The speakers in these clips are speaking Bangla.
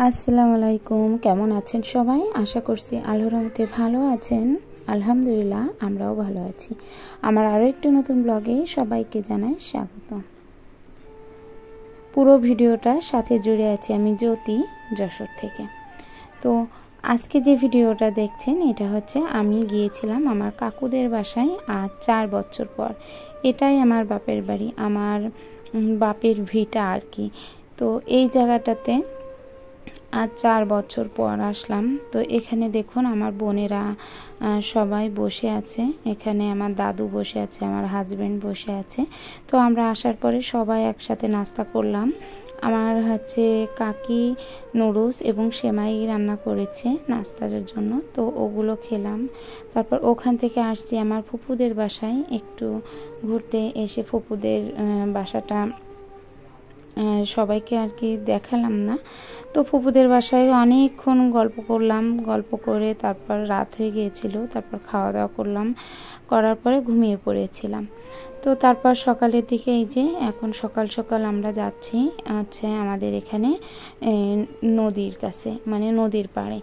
আসসালামু আলাইকুম। কেমন আছেন সবাই? আশা করছি আল্লাহর রহমতে ভালো আছেন। আলহামদুলিল্লাহ, আমরাও ভালো আছি। আমার আরও একটি নতুন ব্লগে সবাইকে জানাই স্বাগত। পুরো ভিডিওটার সাথে জুড়ে আছি আমি জ্যোতি, যশোর থেকে। তো আজকে যে ভিডিওটা দেখছেন এটা হচ্ছে আমি গিয়েছিলাম আমার কাকুদের বাসায় আজ 4 বছর পর। এটাই আমার বাপের বাড়ি, আমার বাপের ভিটা আর কি। তো এই জায়গাটাতে আজ 4 বছর পর আসলাম। তো এখানে দেখুন আমার বোনেরা সবাই বসে আছে, এখানে আমার দাদু বসে আছে, আমার হাজব্যান্ড বসে আছে। তো আমরা আসার পরে সবাই একসাথে নাস্তা করলাম। আমার হচ্ছে কাকি নুডলস এবং সেমাই রান্না করেছে নাস্তার জন্য, তো ওগুলো খেলাম। তারপর ওখান থেকে আসছি আমার ফুপুদের বাসায় একটু ঘুরতে। এসে ফুপুদের বাসাটা সবাইকে আর কি দেখালাম না। তো ফুপুদের বাসায় অনেকক্ষণ গল্প করলাম, গল্প করে তারপর রাত হয়ে গিয়েছিল। তারপর খাওয়া দাওয়া করলাম, করার পরে ঘুমিয়ে পড়েছিলাম। তো তারপর সকালের দিকে এই যে এখন সকাল সকাল আমরা যাচ্ছি হচ্ছে আমাদের এখানে নদীর কাছে, মানে নদীর পাড়ে।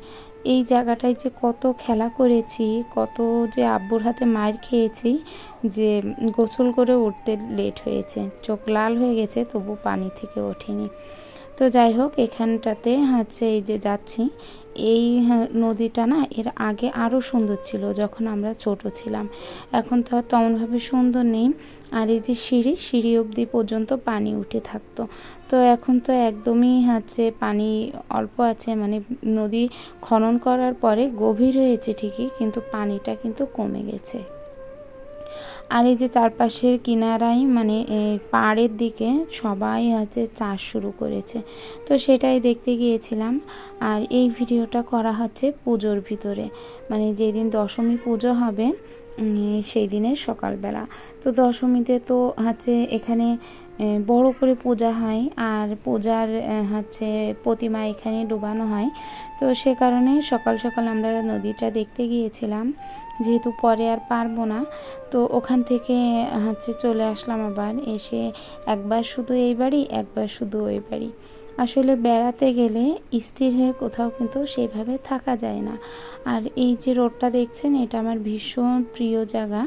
এই জায়গাটায় যে কত খেলা করেছি, কত যে আব্বুর হাতে মার খেয়েছি, যে গোসল করে উঠতে লেট হয়েছে, চোখ লাল হয়ে গেছে, তবু পানি থেকে ওঠেনি। তো যাই হোক, এখানটাতে হচ্ছে এই যে যাচ্ছি, এই নদীটা না এর আগে আরও সুন্দর ছিল যখন আমরা ছোট ছিলাম। এখন তো তেমনভাবে সুন্দর নেই। আর এই যে সিঁড়ি অবধি পর্যন্ত পানি উঠে থাকতো। তো এখন তো একদমই হচ্ছে পানি অল্প আছে, মানে নদী খনন করার পরে গভীর হয়েছে ঠিকই, কিন্তু পানিটা কিন্তু কমে গেছে। আর এই যে চারপাশের কিনারায় মানে পাড়ের দিকে সবাই হচ্ছে চাষ শুরু করেছে, তো সেটাই দেখতে গিয়েছিলাম। আর এই ভিডিওটা করা হচ্ছে পুজোর ভিতরে, মানে যেদিন দশমী পুজো হবে সেই দিনের সকালবেলা। তো দশমীতে তো হচ্ছে এখানে বড় করে পূজা হয়, আর পূজার হচ্ছে প্রতিমা এখানে ডোবানো হয়। তো সে কারণে সকাল সকাল আমরা নদীটা দেখতে গিয়েছিলাম, যেহেতু পরে আর পারবো না। তো ওখান থেকে হচ্ছে চলে আসলাম আবার। এসে একবার শুধু এই বাড়ি, একবার শুধু ওই বাড়ি। আসলে বেড়াতে গেলে স্থির হয়ে কোথাও কিন্তু সেভাবে থাকা যায় না। আর এই যে রোডটা দেখছেন, এটা আমার ভীষণ প্রিয় জায়গা।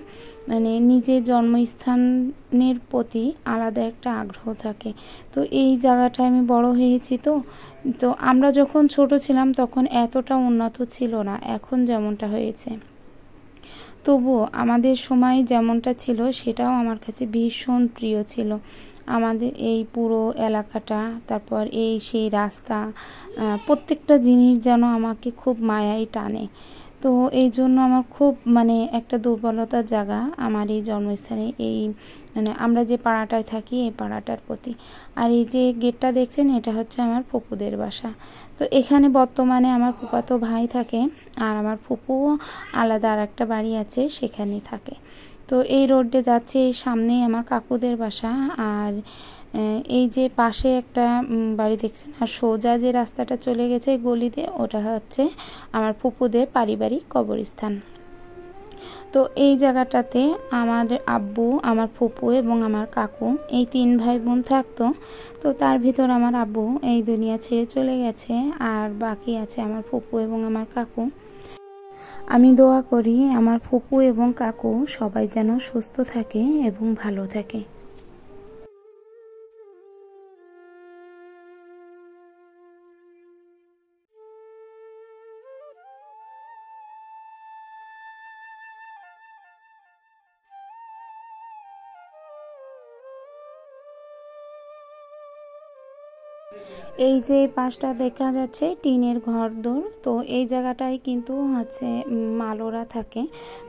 মানে নিজের জন্মস্থানের প্রতি আলাদা একটা আগ্রহ থাকে। তো এই জায়গাটায় আমি বড় হয়েছি। তো আমরা যখন ছোট ছিলাম তখন এতটা উন্নত ছিল না এখন যেমনটা হয়েছে। তবুও আমাদের সময় যেমনটা ছিল সেটাও আমার কাছে ভীষণ প্রিয় ছিল। আমাদের এই পুরো এলাকাটা, তারপর এই সেই রাস্তা, প্রত্যেকটা জিনিস যেন আমাকে খুব মায়াই টানে। তো এই জন্য আমার খুব মানে একটা দুর্বলতার জায়গা আমার এই জন্মস্থানে, এই মানে আমরা যে পাড়াটায় থাকি এই পাড়াটার প্রতি। আর এই যে গেটটা দেখছেন, এটা হচ্ছে আমার ফুপুদের বাসা। তো এখানে বর্তমানে আমার ফুফাতো ভাই থাকে, আর আমার ফুপুও আলাদা আর একটা বাড়ি আছে, সেখানেই থাকে। তো এই রোডে যাচ্ছে, এই সামনেই আমার কাকুদের বাসা। আর এই যে পাশে একটা বাড়ি দেখছেন, আর সোজা যে রাস্তাটা চলে গেছে গলিতে, ওটা হচ্ছে আমার ফুপুদের পারিবারিক কবরস্থান। তো এই জায়গাটাতে আমার আব্বু, আমার ফুপু এবং আমার কাকু, এই 3 ভাই বোন থাকতো। তো তার ভিতর আমার আব্বু এই দুনিয়া ছেড়ে চলে গেছে, আর বাকি আছে আমার ফুপু এবং আমার কাকু। আমি দোয়া করি আমার ফুপু এবং কাকু সবাই যেন সুস্থ থাকে এবং ভালো থাকে। এই যে পাশটা দেখা যাচ্ছে টিনের ঘরদোর। তো এই জায়গাটায় কিন্তু হচ্ছে মালোরা থাকে,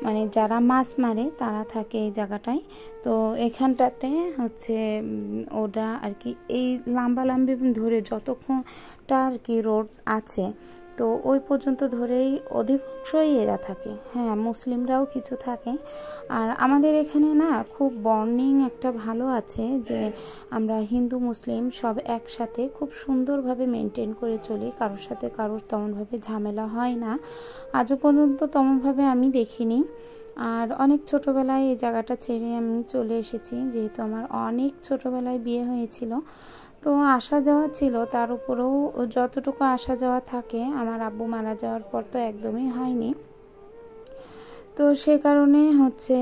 মানে যারা মাছ মারে তারা থাকে এই জায়গাটায়। তো এখানটাতে হচ্ছে ওরা আর কি এই লাম্বালাম্বি ধরে যতক্ষণটা আর কি রোড আছে, তো ওই পর্যন্ত ধরেই অধিকাংশই এরা থাকে। হ্যাঁ, মুসলিমরাও কিছু থাকে। আর আমাদের এখানে না খুব বন্ডিং একটা ভালো আছে, যে আমরা হিন্দু মুসলিম সব একসাথে খুব সুন্দরভাবে মেনটেন করে চলি। কারোর সাথে কারোর তেমনভাবে ঝামেলা হয় না, আজও পর্যন্ত তেমনভাবে আমি দেখিনি। আর অনেক ছোটোবেলায় এই জায়গাটা ছেড়ে আমি চলে এসেছি, যেহেতু আমার অনেক ছোটোবেলায় বিয়ে হয়েছিল। তো আসা যাওয়া ছিল, তার উপরেও যতটুকু আসা যাওয়া থাকে আমার আব্বু মারা যাওয়ার পর তো একদমই হয়নি। তো সে কারণে হচ্ছে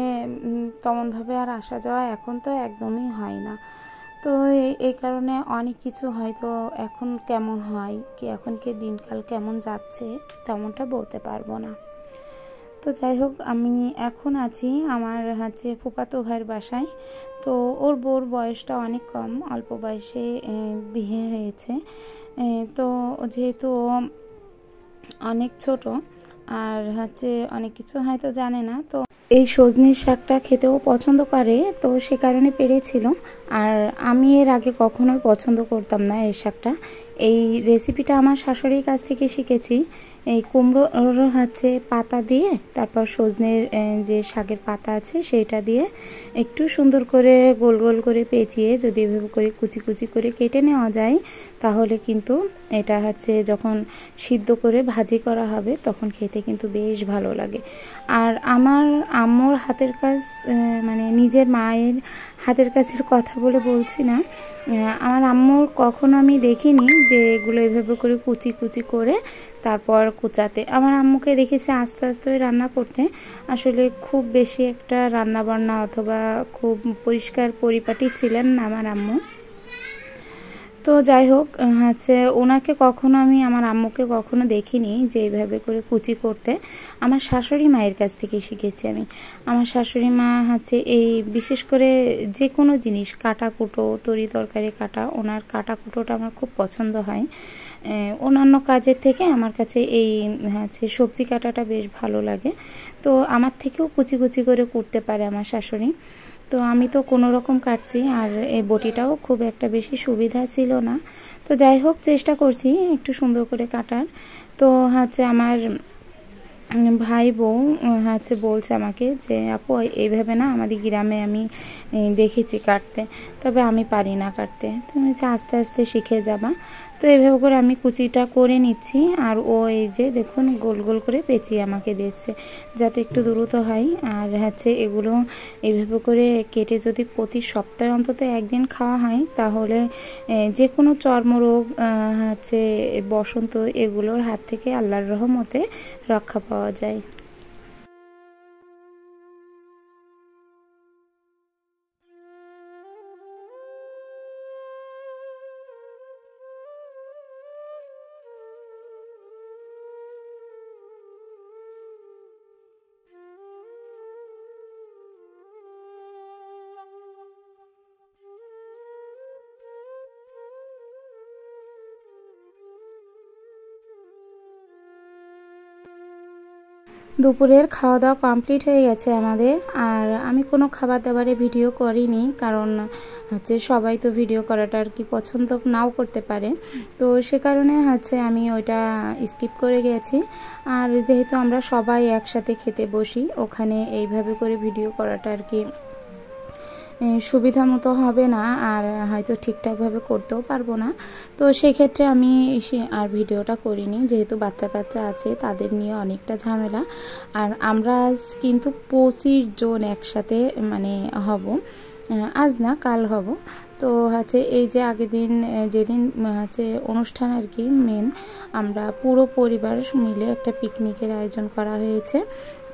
তেমনভাবে আর আসা যাওয়া এখন তো একদমই হয় না। তো এই কারণে অনেক কিছু হয়তো এখন কেমন হয় কি এখন কি দিনকাল কেমন যাচ্ছে তেমনটা বলতে পারবো না। তো যাই হোক, আমি এখন আছি আমার হচ্ছে ফুফাতো ভাইয়ের বাসায়। তো ওর বউর বয়সটা অনেক কম, অল্প বয়সে বিয়ে হয়েছে। তো যেহেতু অনেক ছোট আর হচ্ছে অনেক কিছু হয়তো জানে না, তো এই সজনের শাকটা খেতেও পছন্দ করে, তো সে কারণে পেরেছিল। আর আমি এর আগে কখনোই পছন্দ করতাম না এই শাকটা। এই রেসিপিটা আমার শাশুড়ির কাছ থেকে শিখেছি। এই কুমড়োর হচ্ছে পাতা দিয়ে তারপর সজনের যে শাকের পাতা আছে সেটা দিয়ে একটু সুন্দর করে গোল গোল করে পেঁচিয়ে যদি এভাবে করে কুচি কুচি করে কেটে নেওয়া যায়, তাহলে কিন্তু এটা হচ্ছে যখন সিদ্ধ করে ভাজি করা হবে তখন খেতে কিন্তু বেশ ভালো লাগে। আর আমার আম্মুর হাতের কাজ, মানে নিজের মায়ের হাতের কাছের কথা বলে বলছি না, আমার আম্মুর কখনো আমি দেখিনি যে এগুলো এভাবে করে কুচি কুচি করে তারপর কুচাতে। আমার আম্মুকে দেখেছি আস্তে আস্তে রান্না করতে। আসলে খুব বেশি একটা রান্না বান্না অথবা খুব পরিষ্কার পরিপাটি ছিলেন না আমার আম্মু। তো যাই হোক, হচ্ছে ওনাকে কখনো আমি আমার আম্মুকে কখনো দেখিনি যে এইভাবে করে কুচি করতে। আমার শাশুড়ি মায়ের কাছ থেকে শিখেছি আমি। আমার শাশুড়ি মা হচ্ছে এই বিশেষ করে যে কোনো জিনিস কাটা কুটো, তরি তরকারি কাটা, ওনার কাটা কুটোটা আমার খুব পছন্দ হয়। অন্যান্য কাজের থেকে আমার কাছে এই হচ্ছে সবজি কাটাটা বেশ ভালো লাগে। তো আমার থেকেও কুচি কুচি করে করতে পারে আমার শাশুড়ি। তো আমি তো কোনো রকম কাটছি, আর এই বটিটাও খুব একটা বেশি সুবিধা ছিল না। তো যাই হোক, চেষ্টা করছি একটু সুন্দর করে কাটার। তো হচ্ছে আমার ভাই বউ হচ্ছে বলছে আমাকে যে আপু এইভাবে না আমাদের গ্রামে আমি দেখেছি কাটতে, তবে আমি পারি না কাটতে, তুমি আস্তে আস্তে শিখে যাবা। তো এইভাবে করে আমি কুচিটা করে নিচ্ছি, আর ও এই যে দেখুন গোল গোল করে পেঁচিয়ে আমাকে দিচ্ছে যাতে একটু দ্রুত হয়। আর হচ্ছে এগুলো এইভাবে করে কেটে যদি প্রতি সপ্তাহে অন্তত একদিন খাওয়া হয় তাহলে যে কোনো চর্মরোগ হচ্ছে বসন্ত এগুলোর হাত থেকে আল্লাহর রহমতে রক্ষা পাওয়া যায়। দুপুরের খাওয়া দাওয়া কমপ্লিট হয়ে গেছে আমাদের। আর আমি কোনো খাবার দাবারে ভিডিও করিনি, কারণ হচ্ছে সবাই তো ভিডিও করাটা আর কি পছন্দ নাও করতে পারে। তো সে কারণে হচ্ছে আমি ওইটা স্কিপ করে গেছি। আর যেহেতু আমরা সবাই একসাথে খেতে বসি, ওখানে এইভাবে করে ভিডিও করাটা আর কি সুবিধা মতো হবে না, আর হয়তো ঠিকঠাকভাবে করতেও পারবো না। তো সেক্ষেত্রে আমি আর ভিডিওটা করিনি, যেহেতু বাচ্চা কাচ্চা আছে তাদের নিয়ে অনেকটা ঝামেলা। আর আমরা আজ কিন্তু 25 জন একসাথে মানে হব, আজ না কাল হব। তো হচ্ছে এই যে আগের দিন যেদিন হচ্ছে অনুষ্ঠান আর কি মেন, আমরা পুরো পরিবার মিলে একটা পিকনিকের আয়োজন করা হয়েছে।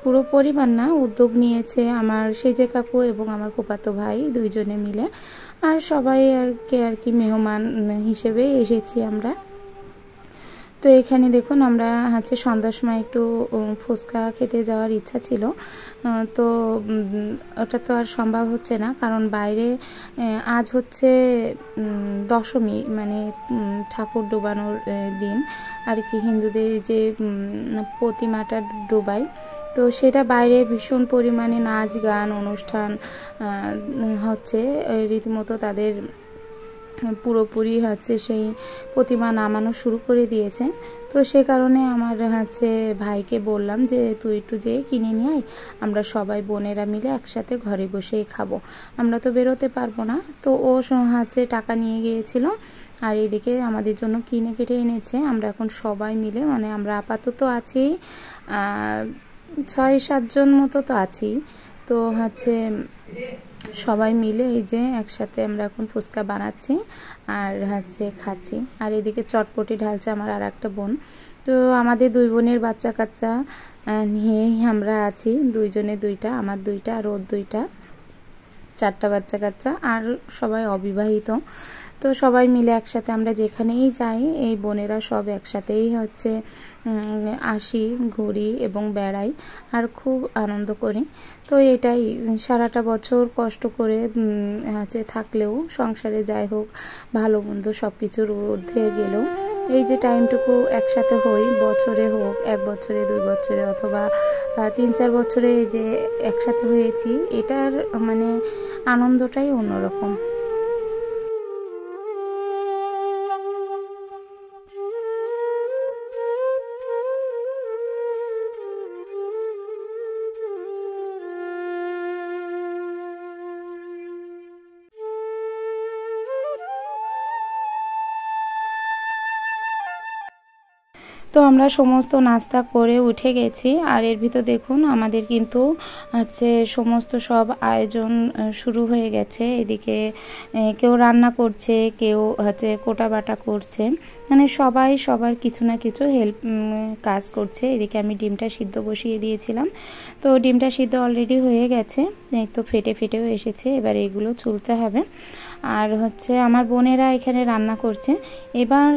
পুরো পরিবার না, উদ্যোগ নিয়েছে আমার সেজে কাকু এবং আমার ফুফাতো ভাই দুইজনে মিলে। আর সবাই আর কি মেহমান হিসেবে এসেছি আমরা। তো এখানে দেখুন আমরা হচ্ছে সন্ধ্যার সময় একটু ফুচকা খেতে যাওয়ার ইচ্ছা ছিল, তো ওটা তো আর সম্ভব হচ্ছে না, কারণ বাইরে আজ হচ্ছে দশমী, মানে ঠাকুর ডোবানোর দিন আর কি, হিন্দুদের যে প্রতিমাটা ডোবায়। তো সেটা বাইরে ভীষণ পরিমাণে নাচ গান অনুষ্ঠান হচ্ছে, রীতিমতো তাদের পুরোপুরি হচ্ছে সেই প্রতিমা নামানো শুরু করে দিয়েছে। তো সে কারণে আমার হচ্ছে ভাইকে বললাম যে তুই একটু যেয়ে কিনে নিয়ে আয়, আমরা সবাই বোনেরা মিলে একসাথে ঘরে বসেই খাবো, আমরা তো বেরোতে পারবো না। তো ও হচ্ছে টাকা নিয়ে গিয়েছিল, আর এদিকে আমাদের জন্য কিনে কেটে এনেছে। আমরা এখন সবাই মিলে, মানে আমরা আপাতত আছি 6-7 জন মতো তো আছি। তো হচ্ছে সবাই মিলে এই যে একসাথে আমরা এখন ফুচকা বানাচ্ছি আর হচ্ছে খাচ্ছি। আর এদিকে চটপটি ঢালছে আমার আর একটা বোন। তো আমাদের দুই বোনের বাচ্চা কাচ্চা নিয়েই আমরা আছি, দুইজনে দুইটা, আমার দুইটা আর ওর দুইটা, 4টা বাচ্চা কাচ্চা, আর সবাই অবিবাহিত। তো সবাই মিলে একসাথে আমরা যেখানেই যাই এই বোনেরা সব একসাথেই হচ্ছে আসি, ঘুরি এবং বেড়াই আর খুব আনন্দ করি। তো এটাই সারাটা বছর কষ্ট করে হচ্ছে থাকলেও সংসারে যাই হোক ভালো মন্দ সব কিছুর ঊর্ধ্বে গেলেও এই যে টাইমটুকু একসাথে হই, বছরে হোক 1 বছরে 2 বছরে অথবা 3-4 বছরে এই যে একসাথে হয়েছি, এটার মানে আনন্দটাই অন্যরকম। তো আমরা সমস্ত নাস্তা করে উঠে গেছি আর এর ভিতর দেখুন আমাদের কিন্তু হচ্ছে সমস্ত সব আয়োজন শুরু হয়ে গেছে। এদিকে কেউ রান্না করছে, কেউ হচ্ছে কোটা বাটা করছে, মানে সবাই সবার কিছু না কিছু হেল্প কাজ করছে। এদিকে আমি ডিমটা সিদ্ধ বসিয়ে দিয়েছিলাম, তো ডিমটা সিদ্ধ অলরেডি হয়ে গেছে, এই তো ফেটে ফেটেও এসেছে, এবার এগুলো ছুলতে হবে। আর হচ্ছে আমার বোনেরা এখানে রান্না করছে। এবার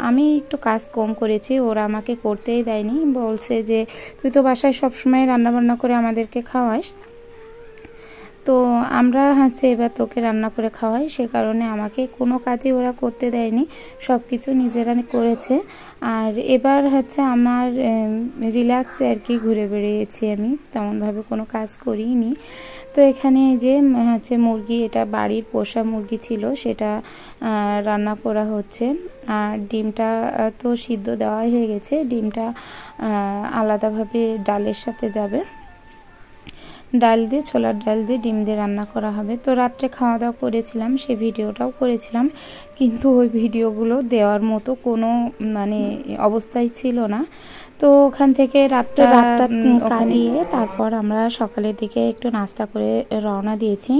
আমি একটু কাজ কম করেছি, ওরা আমাকে করতেই দেয়নি, বলছে যে তুই তো বাসায় সবসময় রান্নাবান্না করে আমাদেরকে খাওয়াস, তো আমরা হচ্ছে এবার তোকে রান্না করে খাওয়াই, সে কারণে আমাকে কোনো কাজই ওরা করতে দেয়নি, সব কিছু নিজেরা করেছে। আর এবার হচ্ছে আমার রিল্যাক্সে আর কি ঘুরে বেড়িয়েছি, আমি তেমনভাবে কোনো কাজ করিনি। তো এখানে যে হচ্ছে মুরগি, এটা বাড়ির পোষা মুরগি ছিল, সেটা রান্না করা হচ্ছে। আর ডিমটা তো সিদ্ধ দেওয়াই হয়ে গেছে, ডিমটা আলাদাভাবে ডালের সাথে যাবে, ডাল দিয়ে, ছোলার ডাল দিয়ে ডিম দিয়ে রান্না করা হবে। তো রাত্রে খাওয়া দাওয়া করেছিলাম, সেই ভিডিওটাও করেছিলাম, কিন্তু ওই ভিডিওগুলো দেওয়ার মতো কোনো মানে অবস্থাই ছিল না। তো ওখান থেকে রাতটা কাটিয়ে তারপর আমরা সকালের দিকে একটু নাস্তা করে রওনা দিয়েছি।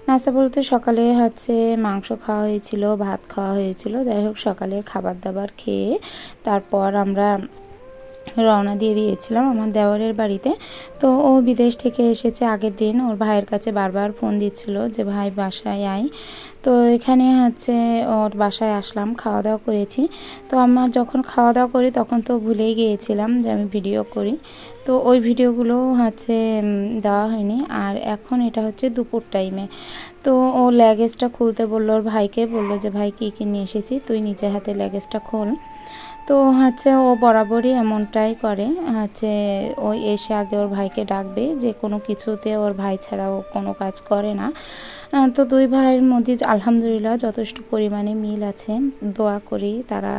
নাস্তা বলতে সকালে হচ্ছে মাংস খাওয়া হয়েছিল, ভাত খাওয়া হয়েছিল, যাই হোক সকালের খাবার দাবার খেয়ে তারপর আমরা রওনা দিয়ে দিয়েছিলাম আমার দেওরের বাড়িতে। তো ও বিদেশ থেকে এসেছে আগের দিন, ওর ভাইয়ের কাছে বারবার ফোন দিচ্ছিল যে ভাই বাসায় আয়। তো এখানে হচ্ছে ওর বাসায় আসলাম, খাওয়া দাওয়া করেছি। তো আমার যখন খাওয়া দাওয়া করি তখন তো ভুলেই গিয়েছিলাম যে আমি ভিডিও করি, তো ওই ভিডিওগুলো হচ্ছে দেওয়া হয়নি। আর এখন এটা হচ্ছে দুপুর টাইমে, তো ও ল্যাগেজটা খুলতে বললো, ওর ভাইকে বললো যে ভাই কী কী নিয়ে এসেছি, তুই নিজে হাতে ল্যাগেজটা খোল। তো হচ্ছে ও বরাবরই এমনটাই করে, হচ্ছে ও এসে আগে ওর ভাইকে ডাকবে, যে কোনো কিছুতে ওর ভাই ছাড়া ও কোনো কাজ করে না। তো দুই ভাইয়ের মধ্যে আলহামদুলিল্লাহ যথেষ্ট পরিমাণে মিল আছে। দোয়া করি তারা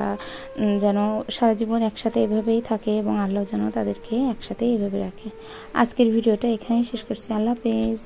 যেন সারা জীবন একসাথে এভাবেই থাকে এবং আল্লাহ যেন তাদেরকে একসাথে এভাবে রাখে। আজকের ভিডিওটা এখানেই শেষ করছি। আল্লাহ হাফেজ।